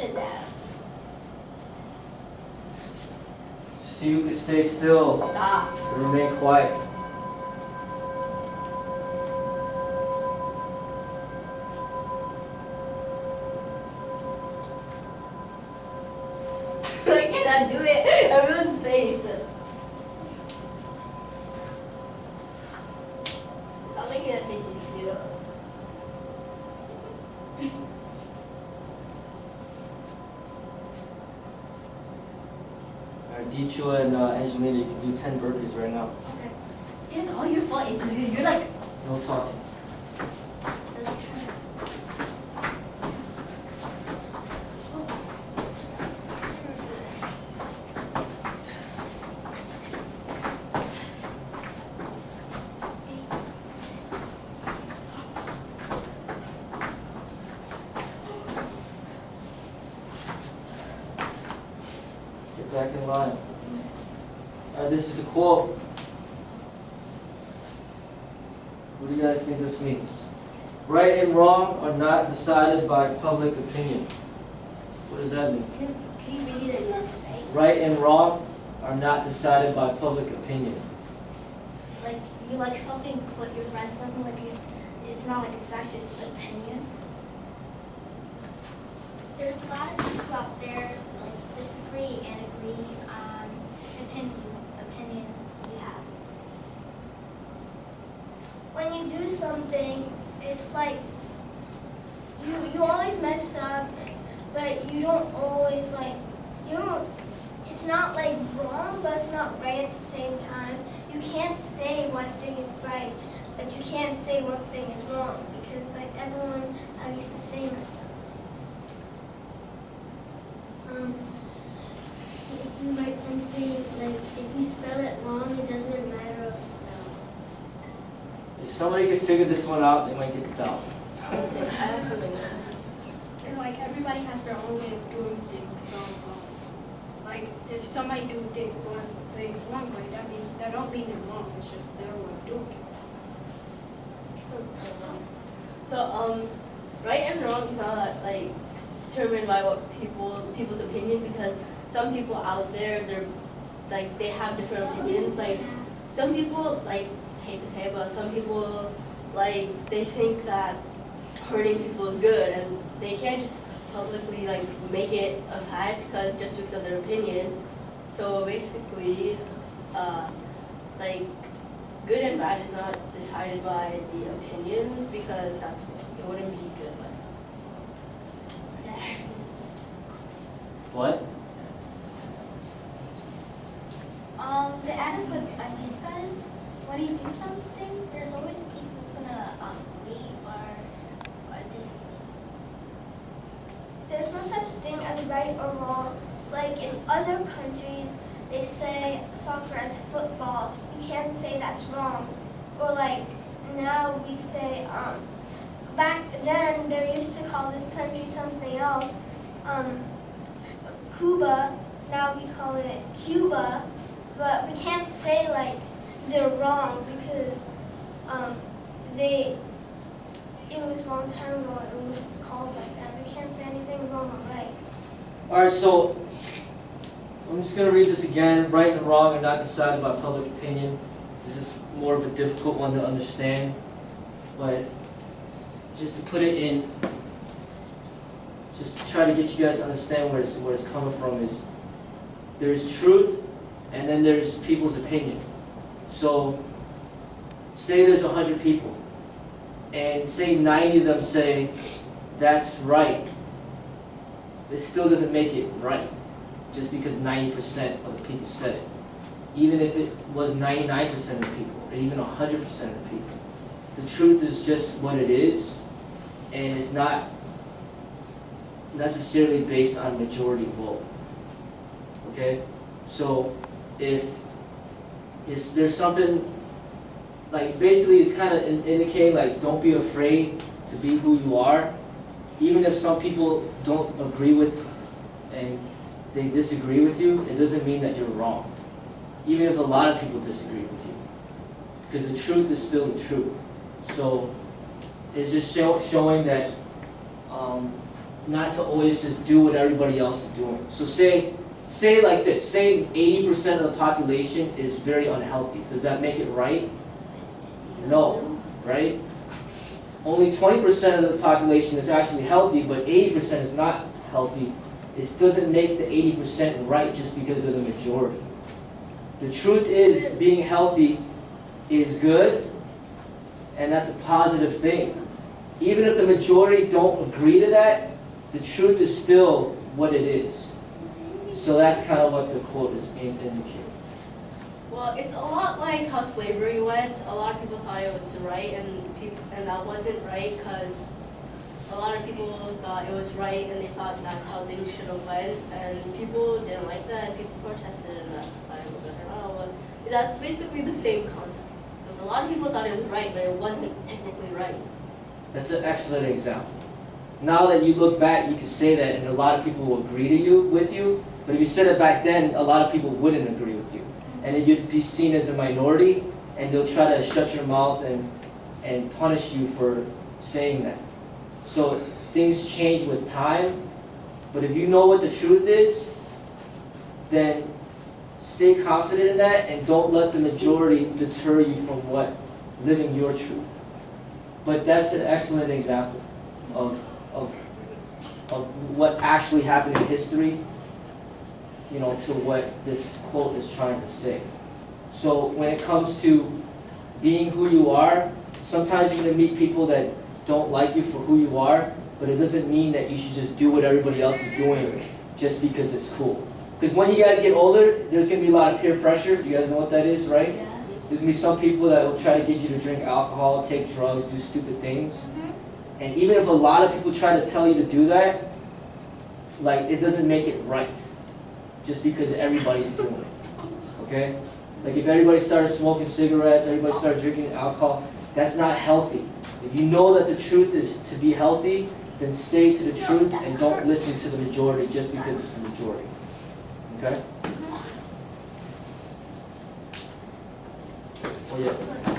it down. So you can stay still. Stop. And remain quiet. I cannot do it. Everyone's face. Stop making that face if you do it. Alright, Dichua and Angelina, you can do 10 burpees right now. Okay. Yeah, it's all your fault, Angelina. You're like. No talking. Get back in line. This is the quote. What do you guys think this means? Right and wrong are not decided by public opinion. What does that mean? Can you read it again? Right and wrong are not decided by public opinion. Like you like something, but your friends doesn't like it. It's not like a fact. It's an opinion. There's a lot of people out there like disagree and agree on opinion you have. When you do something, it's like you always mess up, but you don't always like it's not like wrong, but it's not right at the same time. You can't say one thing is right, but you can't say one thing is wrong because like everyone at least the same mess up. If you write something, like if you spell it wrong, it doesn't matter a spell. If somebody could figure this one out, they might get the $1,000. And like everybody has their own way of doing things, so like if somebody do things one way, that don't mean they're wrong. It's just their way of doing it. So right and wrong is not like determined by what people's opinion, because some people out there they have different opinions. Like some people like hate to say it, but some people like they think that hurting people is good, and they can't just publicly like make it a fact just because of their opinion. So basically, like good and bad is not decided by the opinions, because it wouldn't be good. What? The adequate advice guys, when you do something, there's always people who's gonna agree or disagree. There's no such thing as right or wrong. Like in other countries, they say soccer as football. You can't say that's wrong. Or like now we say, back then they used to call this country something else. Cuba, now we call it Cuba, but we can't say like they're wrong because it was a long time ago it was called like that. We can't say anything wrong or right. Alright, so I'm just going to read this again. Right and wrong are not decided by public opinion. This is more of a difficult one to understand, but just to put it in, just to try to get you guys to understand where it's coming from, is there's truth and then there's people's opinion. So say there's 100 people and say 90 of them say that's right. It still doesn't make it right just because 90% of the people said it. Even if it was 99% of the people or even 100% of the people. The truth is just what it is, and it's not necessarily based on majority vote. Okay? So if there's something, like basically it's kind of indicating like don't be afraid to be who you are. Even if some people don't agree with and they disagree with you, it doesn't mean that you're wrong. Even if a lot of people disagree with you. Because the truth is still the truth. So it's just showing that not to always just do what everybody else is doing. So say like this, say 80% of the population is very unhealthy. Does that make it right? No, right? Only 20% of the population is actually healthy, but 80% is not healthy. It doesn't make the 80% right just because of the majority. The truth is, being healthy is good, and that's a positive thing. Even if the majority don't agree to that, the truth is still what it is. So that's kind of what the quote is being indicated. Well, it's a lot like how slavery went. A lot of people thought it was right, and that wasn't right because a lot of people thought it was right, and they thought that's how things should have went. And people didn't like that, and people protested, and that's why it was like, oh, well, that's basically the same concept. Because a lot of people thought it was right, but it wasn't technically right. That's an excellent example. Now that you look back, you can say that, and a lot of people will agree with you. But if you said it back then, a lot of people wouldn't agree with you. And then you'd be seen as a minority, and they'll try to shut your mouth and punish you for saying that. So things change with time, but if you know what the truth is, then stay confident in that and don't let the majority deter you from living your truth. But that's an excellent example of what actually happened in history, to what this quote is trying to say. So when it comes to being who you are, sometimes you're going to meet people that don't like you for who you are, but it doesn't mean that you should just do what everybody else is doing just because it's cool. Because when you guys get older, there's going to be a lot of peer pressure. You guys know what that is, right? Yes. There's going to be some people that will try to get you to drink alcohol, take drugs, do stupid things. And even if a lot of people try to tell you to do that, it doesn't make it right just because everybody's doing it. Okay? Like if everybody started smoking cigarettes, everybody started drinking alcohol, that's not healthy. If you know that the truth is to be healthy, then stay to the truth and don't listen to the majority just because it's the majority. Okay? Oh yeah.